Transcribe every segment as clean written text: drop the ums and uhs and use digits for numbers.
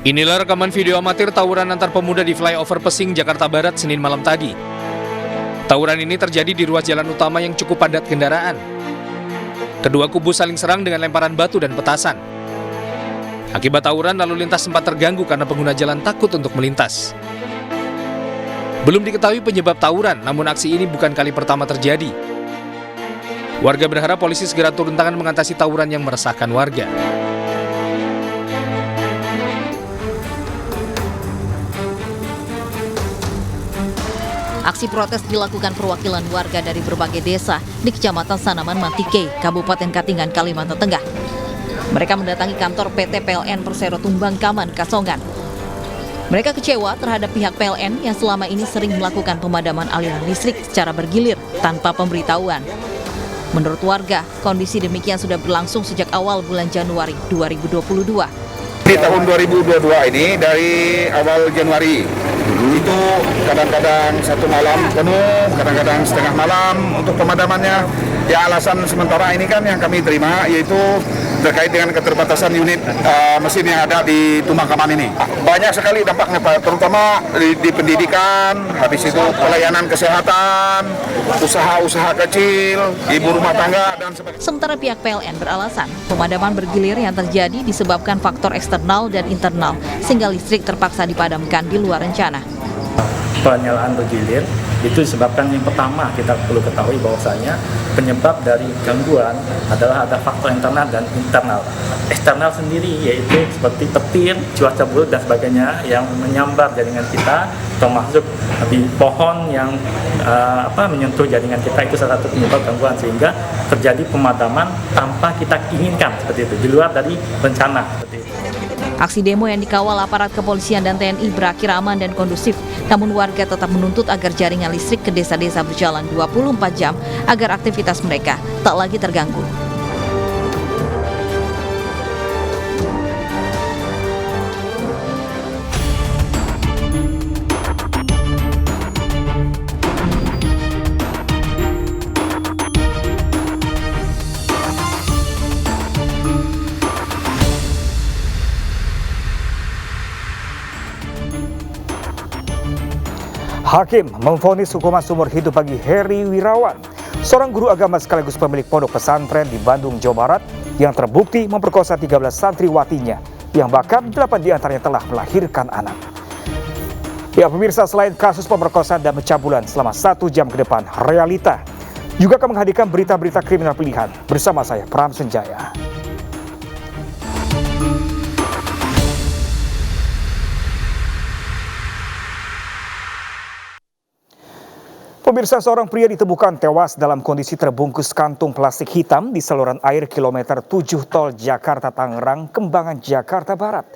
Inilah rekaman video amatir tawuran antar pemuda di flyover Pesing, Jakarta Barat, Senin malam tadi. Tawuran ini terjadi di ruas jalan utama yang cukup padat kendaraan. Kedua kubu saling serang dengan lemparan batu dan petasan. Akibat tawuran, lalu lintas sempat terganggu karena pengguna jalan takut untuk melintas. Belum diketahui penyebab tawuran, namun aksi ini bukan kali pertama terjadi. Warga berharap polisi segera turun tangan mengatasi tawuran yang meresahkan warga. Aksi protes dilakukan perwakilan warga dari berbagai desa di Kecamatan Sanaman Mantike, Kabupaten Katingan, Kalimantan Tengah. Mereka mendatangi kantor PT PLN Persero Tumbang Kaman, Kasongan. Mereka kecewa terhadap pihak PLN yang selama ini sering melakukan pemadaman aliran listrik secara bergilir tanpa pemberitahuan. Menurut warga, kondisi demikian sudah berlangsung sejak awal bulan Januari 2022. Di tahun 2022 ini dari awal Januari itu kadang-kadang satu malam penuh, kadang-kadang setengah malam untuk pemadamannya. Ya alasan sementara ini kan yang kami terima yaitu terkait dengan keterbatasan unit mesin yang ada di Tumbang Kaman ini. Banyak sekali dampaknya Pak, terutama di pendidikan, habis itu pelayanan kesehatan, usaha-usaha kecil, ibu rumah tangga dan sebagainya. Sementara pihak PLN beralasan pemadaman bergilir yang terjadi disebabkan faktor eksternal dan internal sehingga listrik terpaksa dipadamkan di luar rencana. Penyalaan bergilir itu disebabkan yang pertama kita perlu ketahui bahwasanya penyebab dari gangguan adalah ada faktor internal dan internal. Eksternal sendiri yaitu seperti petir, cuaca buruk dan sebagainya yang menyambar jaringan kita, termasuk di pohon yang menyentuh jaringan kita, itu salah satu penyebab gangguan sehingga terjadi pemadaman tanpa kita inginkan seperti itu, di luar dari rencana seperti itu. Aksi demo yang dikawal aparat kepolisian dan TNI berakhir aman dan kondusif, namun warga tetap menuntut agar jaringan listrik ke desa-desa berjalan 24 jam agar aktivitas mereka tak lagi terganggu. Hakim memvonis hukuman seumur hidup bagi Heri Wirawan, seorang guru agama sekaligus pemilik pondok pesantren di Bandung, Jawa Barat yang terbukti memperkosa 13 santriwatinya yang bahkan 8 diantaranya telah melahirkan anak. Ya pemirsa, selain kasus pemerkosaan dan pencabulan selama 1 jam ke depan, Realita juga akan menghadirkan berita-berita kriminal pilihan bersama saya, Pram Sunjaya. Pemirsa, seorang pria ditemukan tewas dalam kondisi terbungkus kantung plastik hitam di saluran air kilometer 7 tol Jakarta Tangerang, Kembangan, Jakarta Barat.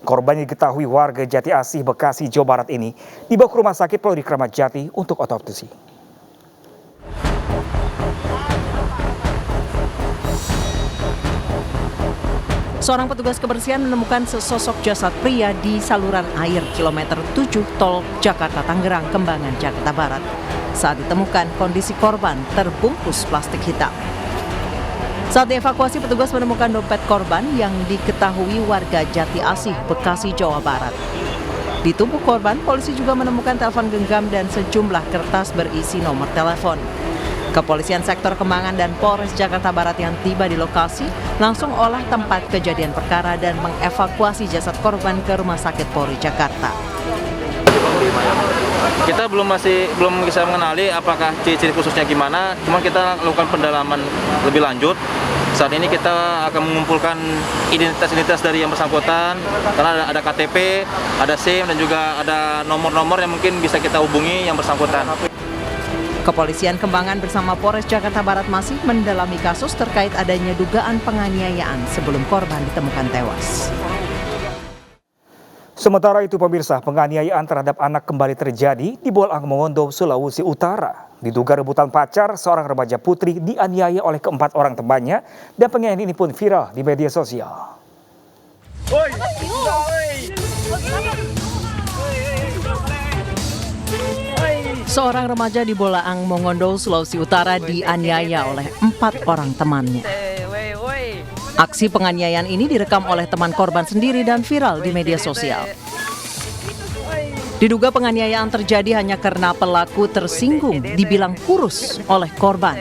Korban yang diketahui warga Jati Asih, Bekasi, Jawa Barat ini dibawa ke rumah sakit Polri Kramat Jati untuk otopsi. Seorang petugas kebersihan menemukan sesosok jasad pria di saluran air kilometer 7 tol Jakarta Tangerang, Kembangan, Jakarta Barat. Saat ditemukan, kondisi korban terbungkus plastik hitam. Saat dievakuasi, petugas menemukan dompet korban yang diketahui warga Jati Asih, Bekasi, Jawa Barat. Di tubuh korban, polisi juga menemukan telepon genggam dan sejumlah kertas berisi nomor telepon. Kepolisian Sektor Kembangan dan Polres Jakarta Barat yang tiba di lokasi langsung olah tempat kejadian perkara dan mengevakuasi jasad korban ke Rumah Sakit Polri Jakarta. Kita belum bisa mengenali apakah ciri-ciri khususnya gimana, cuma kita lakukan pendalaman lebih lanjut. Saat ini kita akan mengumpulkan identitas dari yang bersangkutan, karena ada KTP, ada SIM, dan juga ada nomor-nomor yang mungkin bisa kita hubungi yang bersangkutan. Kepolisian Kembangan bersama Polres Jakarta Barat masih mendalami kasus terkait adanya dugaan penganiayaan sebelum korban ditemukan tewas. Sementara itu pemirsa, penganiayaan terhadap anak kembali terjadi di Bolang Mongondo, Sulawesi Utara. Diduga rebutan pacar, seorang remaja putri dianiaya oleh keempat orang temannya dan penganiayaan ini pun viral di media sosial. Seorang remaja di Bolaang Mongondo, Sulawesi Utara dianiaya oleh 4 orang temannya. Aksi penganiayaan ini direkam oleh teman korban sendiri dan viral di media sosial. Diduga penganiayaan terjadi hanya karena pelaku tersinggung dibilang kurus oleh korban.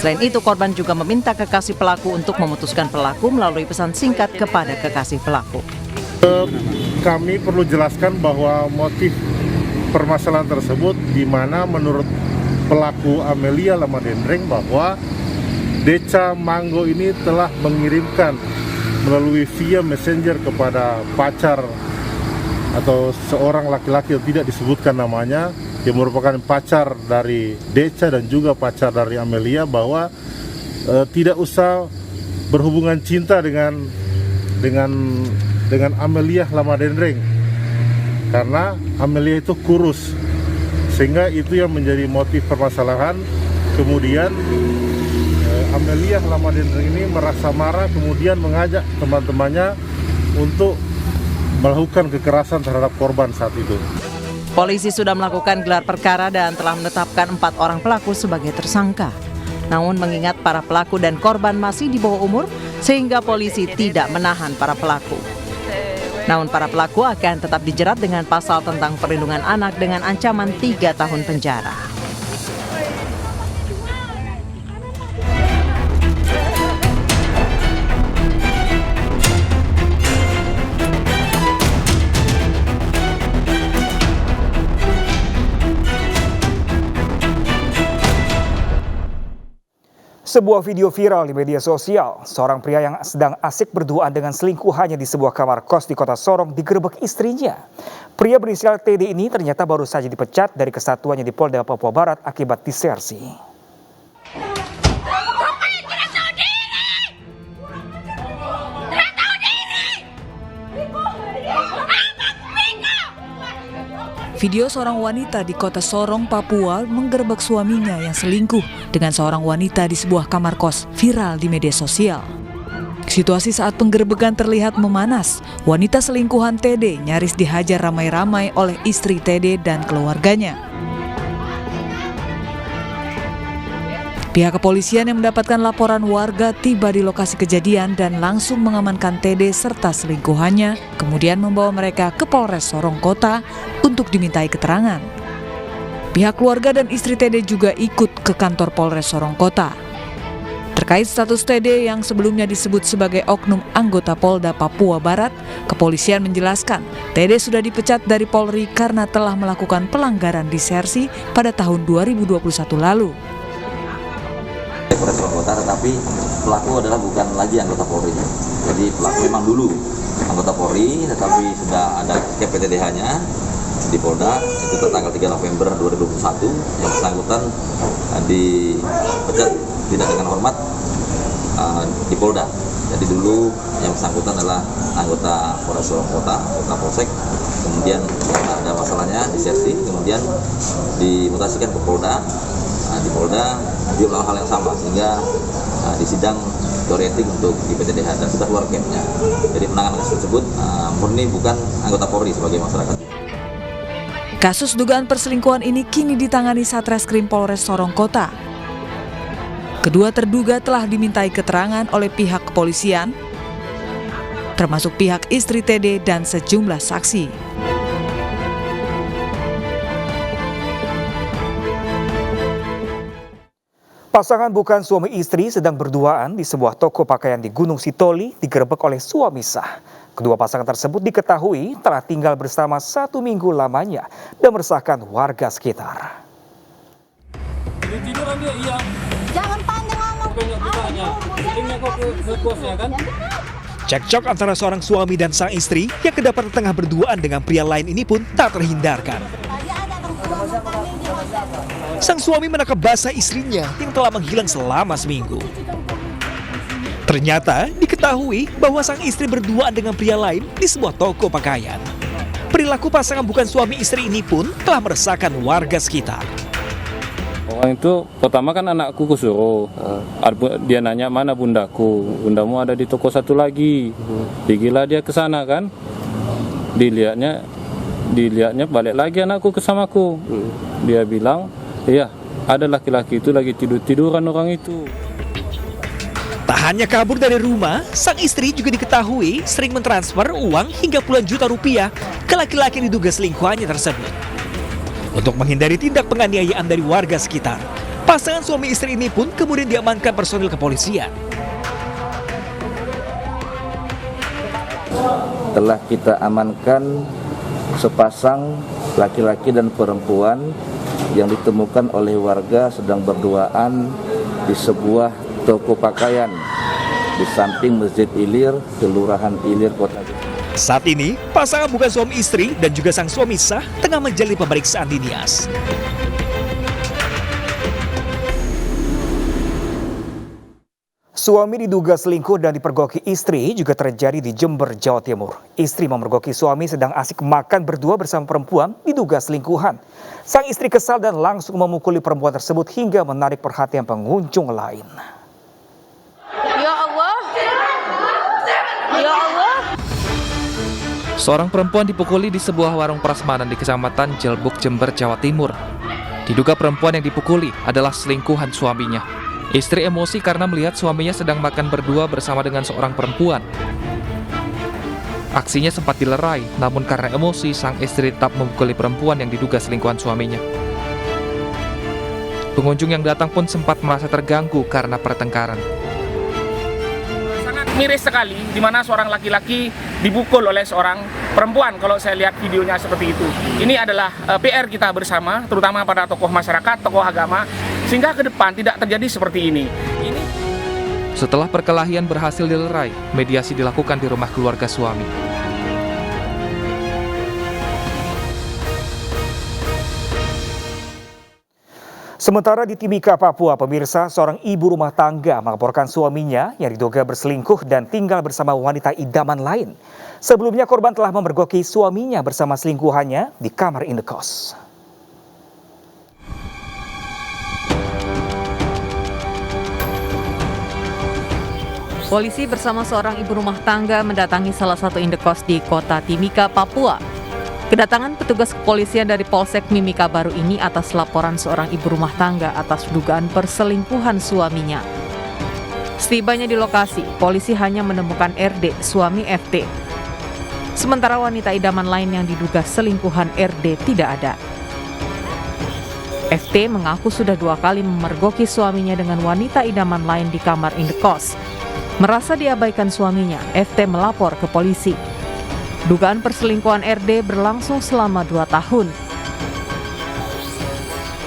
Selain itu, korban juga meminta kekasih pelaku untuk memutuskan pelaku melalui pesan singkat kepada kekasih pelaku. Kami perlu jelaskan bahwa motif permasalahan tersebut di mana menurut pelaku Amelia Lamadendreng bahwa Deca Manggo ini telah mengirimkan melalui via messenger kepada pacar atau seorang laki-laki yang tidak disebutkan namanya, yang merupakan pacar dari Deca dan juga pacar dari Amelia, bahwa tidak usah berhubungan cinta dengan Amelia Lamadendreng karena Amelia itu kurus, sehingga itu yang menjadi motif permasalahan. Kemudian Amelia Lamadendreng ini merasa marah, kemudian mengajak teman-temannya untuk melakukan kekerasan terhadap korban saat itu. Polisi sudah melakukan gelar perkara dan telah menetapkan 4 orang pelaku sebagai tersangka. Namun mengingat para pelaku dan korban masih di bawah umur, sehingga polisi tidak menahan para pelaku. Namun para pelaku akan tetap dijerat dengan pasal tentang perlindungan anak dengan ancaman 3 tahun penjara. Sebuah video viral di media sosial, seorang pria yang sedang asik berduaan dengan selingkuhannya di sebuah kamar kos di kota Sorong digerebek istrinya. Pria berinisial TD ini ternyata baru saja dipecat dari kesatuannya di Polda Papua Barat akibat disersi. Video seorang wanita di kota Sorong, Papua menggerebek suaminya yang selingkuh dengan seorang wanita di sebuah kamar kos viral di media sosial. Situasi saat penggerebekan terlihat memanas. Wanita selingkuhan TD nyaris dihajar ramai-ramai oleh istri TD dan keluarganya. Pihak kepolisian yang mendapatkan laporan warga tiba di lokasi kejadian dan langsung mengamankan TD serta selingkuhannya, kemudian membawa mereka ke Polres Sorong Kota untuk dimintai keterangan. Pihak keluarga dan istri TD juga ikut ke kantor Polres Sorong Kota. Terkait status TD yang sebelumnya disebut sebagai oknum anggota Polda Papua Barat, kepolisian menjelaskan TD sudah dipecat dari Polri karena telah melakukan pelanggaran disersi pada tahun 2021 lalu. Polres Sorong Kota, tetapi pelaku adalah bukan lagi anggota Polri. Jadi pelaku memang dulu anggota Polri, tetapi sudah ada KPTDH-nya di Polda, itu tertanggal 3 November 2021, yang bersangkutan dipecat tidak dengan hormat di Polda. Jadi dulu yang bersangkutan adalah anggota Polres Sorong Kota, Kapolsek, kemudian ada masalahnya disersi, kemudian dimutasikan ke Polda. Di Polda dia melakukan hal yang sama, sehingga di sidang kode etik untuk IPTDH dan sudah keluar campnya. Jadi penanganan kasus tersebut murni bukan anggota Polri sebagai masyarakat. Kasus dugaan perselingkuhan ini kini ditangani Satreskrim Polres Sorong Kota. Kedua terduga telah dimintai keterangan oleh pihak kepolisian, termasuk pihak istri TD dan sejumlah saksi. Pasangan bukan suami istri sedang berduaan di sebuah toko pakaian di Gunung Sitoli digerebek oleh suami sah. Kedua pasangan tersebut diketahui telah tinggal bersama 1 minggu lamanya dan meresahkan warga sekitar. Jangan pandang Cekcok antara seorang suami dan sang istri yang kedapatan tengah berduaan dengan pria lain ini pun tak terhindarkan. Sang suami menangkap basah istrinya yang telah menghilang selama seminggu. Ternyata diketahui bahwa sang istri berduaan dengan pria lain di sebuah toko pakaian. Perilaku pasangan bukan suami istri ini pun telah meresahkan warga sekitar. Orang itu pertama kan anakku kusuruh, dia nanya mana bundaku, bundamu ada di toko satu lagi. Pergilah dia ke sana kan, dilihatnya balik lagi anakku ke samaku. Dia bilang, iya, ada laki-laki itu lagi tidur-tiduran orang itu. Tak Tak hanya kabur dari rumah, sang istri juga diketahui sering mentransfer uang hingga puluhan juta rupiah ke laki-laki yang diduga selingkuhannya tersebut. Untuk menghindari tindak penganiayaan dari warga sekitar, pasangan suami istri ini pun kemudian diamankan personil kepolisian. Telah kita amankan sepasang laki-laki dan perempuan yang ditemukan oleh warga sedang berduaan di sebuah toko pakaian di samping Masjid Ilir, Kelurahan Ilir, Kota. Saat ini, pasangan bukan suami istri dan juga sang suami sah tengah menjalani pemeriksaan di Nias. Suami diduga selingkuh dan dipergoki istri juga terjadi di Jember, Jawa Timur. Istri memergoki suami sedang asik makan berdua bersama perempuan diduga selingkuhan. Sang istri kesal dan langsung memukuli perempuan tersebut hingga menarik perhatian pengunjung lain. Ya Allah. Ya Allah. Seorang perempuan dipukuli di sebuah warung prasmanan di Kecamatan Jelbuk, Jember, Jawa Timur. Diduga perempuan yang dipukuli adalah selingkuhan suaminya. Istri emosi karena melihat suaminya sedang makan berdua bersama dengan seorang perempuan. Aksinya sempat dilerai, namun karena emosi, sang istri tetap memukuli perempuan yang diduga selingkuhan suaminya. Pengunjung yang datang pun sempat merasa terganggu karena pertengkaran. Sangat miris sekali, di mana seorang laki-laki dipukul oleh seorang perempuan kalau saya lihat videonya seperti itu. Ini adalah PR kita bersama, terutama pada tokoh masyarakat, tokoh agama, sehingga ke depan tidak terjadi seperti ini. Setelah perkelahian berhasil dilerai, mediasi dilakukan di rumah keluarga suami. Sementara di Timika, Papua, pemirsa, seorang ibu rumah tangga melaporkan suaminya yang diduga berselingkuh dan tinggal bersama wanita idaman lain. Sebelumnya korban telah memergoki suaminya bersama selingkuhannya di kamar indekos. Polisi bersama seorang ibu rumah tangga mendatangi salah satu indekos di kota Timika, Papua. Kedatangan petugas kepolisian dari Polsek Mimika Baru ini atas laporan seorang ibu rumah tangga atas dugaan perselingkuhan suaminya. Setibanya di lokasi, polisi hanya menemukan RD, suami FT. Sementara wanita idaman lain yang diduga selingkuhan RD tidak ada. FT mengaku sudah 2 kali memergoki suaminya dengan wanita idaman lain di kamar indekos. Merasa diabaikan suaminya, FT melapor ke polisi. Dugaan perselingkuhan RD berlangsung selama 2 tahun.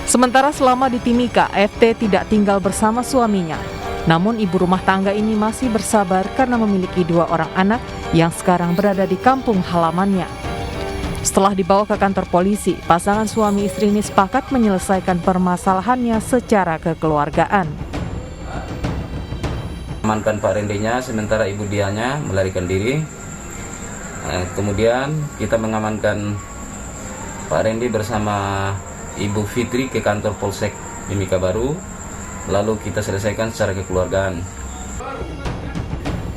Sementara selama di Timika, FT tidak tinggal bersama suaminya. Namun ibu rumah tangga ini masih bersabar karena memiliki 2 orang anak yang sekarang berada di kampung halamannya. Setelah dibawa ke kantor polisi, pasangan suami istri ini sepakat menyelesaikan permasalahannya secara kekeluargaan. Amankan Pak Rendinya, sementara ibu dianya melarikan diri. Kemudian kita mengamankan Pak Rendi bersama Ibu Fitri ke kantor Polsek Mimika Baru. Lalu kita selesaikan secara kekeluargaan.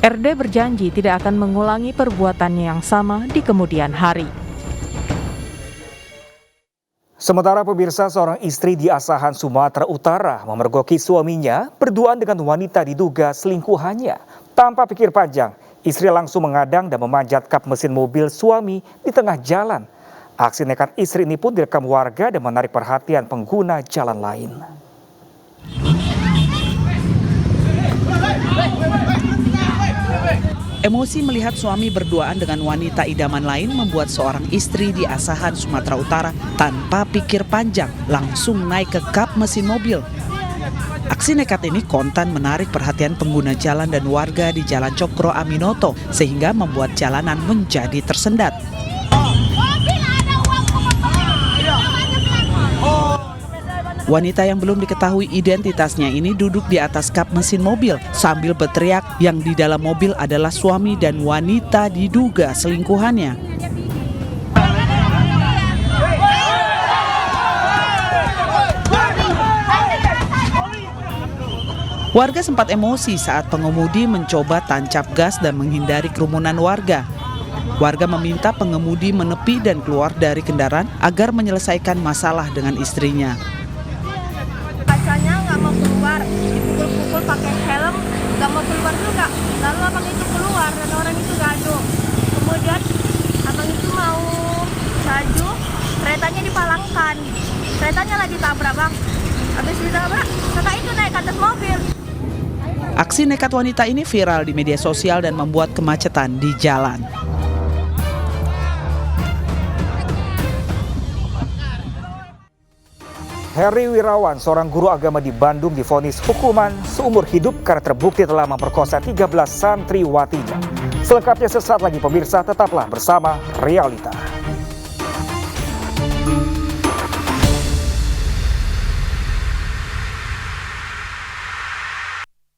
RD berjanji tidak akan mengulangi perbuatannya yang sama di kemudian hari. Sementara pemirsa, seorang istri di Asahan, Sumatera Utara memergoki suaminya berduaan dengan wanita diduga selingkuhannya. Tanpa pikir panjang, istri langsung mengadang dan memanjat kap mesin mobil suami di tengah jalan. Aksi nekat istri ini pun direkam warga dan menarik perhatian pengguna jalan lain. Emosi melihat suami berduaan dengan wanita idaman lain membuat seorang istri di Asahan, Sumatera Utara tanpa pikir panjang langsung naik ke kap mesin mobil. Aksi nekat ini kontan menarik perhatian pengguna jalan dan warga di Jalan Cokro Aminoto sehingga membuat jalanan menjadi tersendat. Wanita yang belum diketahui identitasnya ini duduk di atas kap mesin mobil sambil berteriak yang di dalam mobil adalah suami dan wanita diduga selingkuhannya. Warga sempat emosi saat pengemudi mencoba tancap gas dan menghindari kerumunan warga. Warga meminta pengemudi menepi dan keluar dari kendaraan agar menyelesaikan masalah dengan istrinya. Kacanya nggak mau keluar, dipukul-pukul pakai helm, nggak mau keluar Katanya lagi tabrak bang. Habis ditabrak, kakak itu naik ke atas mobil. Aksi nekat wanita ini viral di media sosial dan membuat kemacetan di jalan. Heri Wirawan, seorang guru agama di Bandung, divonis hukuman seumur hidup karena terbukti telah memperkosa 13 santriwatinya. Selengkapnya sesaat lagi pemirsa, tetaplah bersama Realita.